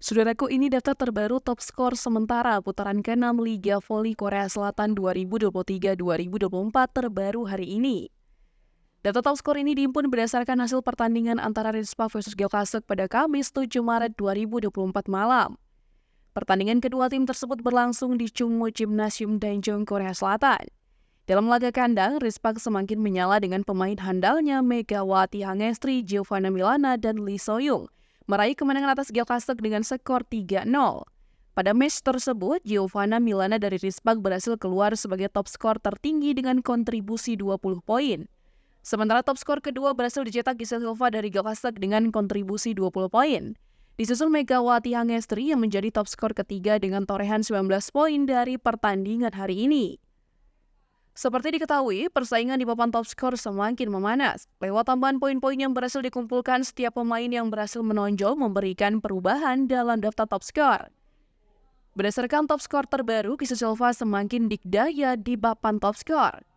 Saudaraku, ini daftar terbaru top skor sementara putaran ke-6 Liga Voli Korea Selatan 2023-2024 terbaru hari ini. Data top skor ini dihimpun berdasarkan hasil pertandingan antara Rispa versus Gyeongsuk pada Kamis 7 Maret 2024 malam. Pertandingan kedua tim tersebut berlangsung di Chungmu Gymnasium Daejeon, Korea Selatan. Dalam laga kandang, Rispa semakin menyala dengan pemain handalnya Megawati Hangestri, Giovanna Milana, dan Lee Soyoung meraih kemenangan atas Gyeongsuk dengan skor 3-0. Pada match tersebut, Giovanna Milana dari Rispak berhasil keluar sebagai top skor tertinggi dengan kontribusi 20 poin. Sementara top skor kedua berhasil dicetak Giselle Silva dari Gyeongsuk dengan kontribusi 20 poin. Disusul Megawati Hangestri yang menjadi top skor ketiga dengan torehan 19 poin dari pertandingan hari ini. Seperti diketahui, persaingan di papan top skor semakin memanas. Lewat tambahan poin-poin yang berhasil dikumpulkan, setiap pemain yang berhasil menonjol memberikan perubahan dalam daftar top skor. Berdasarkan top skor terbaru, Giselle Silva semakin dikdaya di papan top skor.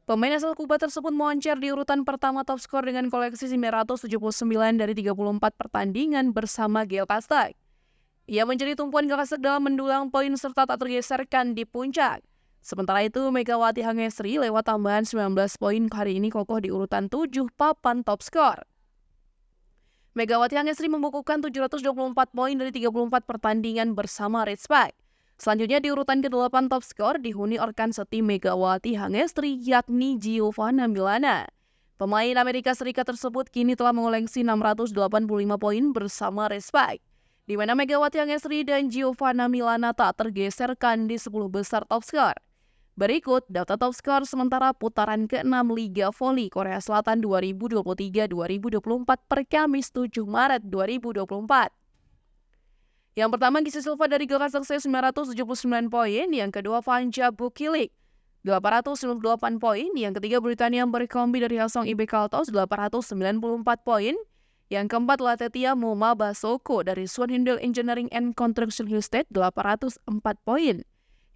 Pemain asal Kuba tersebut moncer di urutan pertama top skor dengan koleksi 979 dari 34 pertandingan bersama Gyeongsuk. Ia menjadi tumpuan Gyeongsuk dalam mendulang poin serta tak tergeserkan di puncak. Sementara itu, Megawati Hangestri lewat tambahan 19 poin hari ini kokoh di urutan 7 papan top skor. Megawati Hangestri membukukan 724 poin dari 34 pertandingan bersama Rispak. Selanjutnya di urutan ke-8 top skor dihuni rekan seti Megawati Hangestri yakni Giovanna Milana. Pemain Amerika Serikat tersebut kini telah mengoleksi 685 poin bersama Rispak, di mana Megawati Hangestri dan Giovanna Milana tak tergeserkan di 10 besar top skor. Berikut data top skor sementara putaran ke-6 Liga Voli Korea Selatan 2023-2024 per Kamis 7 Maret 2024. Yang pertama Giselle Silva dari Gyeongsuk 979 poin, yang kedua Vanja Bukilik 898 poin, yang ketiga Britania Berkombi dari Hwasong IB Kaltos 894 poin, yang keempat Latetia Moma Basoko dari Suwon Hyundai Engineering and Construction Husted 804 poin.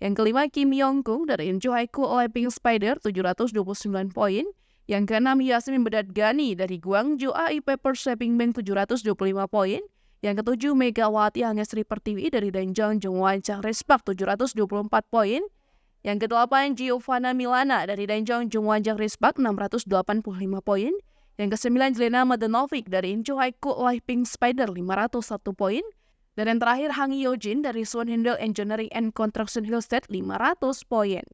Yang kelima, Kim Yong-kung dari Incho Haiku Pink Spider 729 poin. Yang keenam, Yasmin Bedadgani dari Gwangju AI Paper Shaping Bank 725 poin. Yang ketujuh, Megawati Hangestri Pertiwi dari Daejeon Jungwon Rispak 724 poin. Yang kedelapan, Giovanna Milana dari Daejeon Jungwon Rispak 685 poin. Yang kesembilan, Jelena Mladenovic dari Incho Haiku Pink Spider 501 poin. Dan yang terakhir, Hang Hyojin dari Suwon Hyundai Engineering and Construction Husted 500 poin.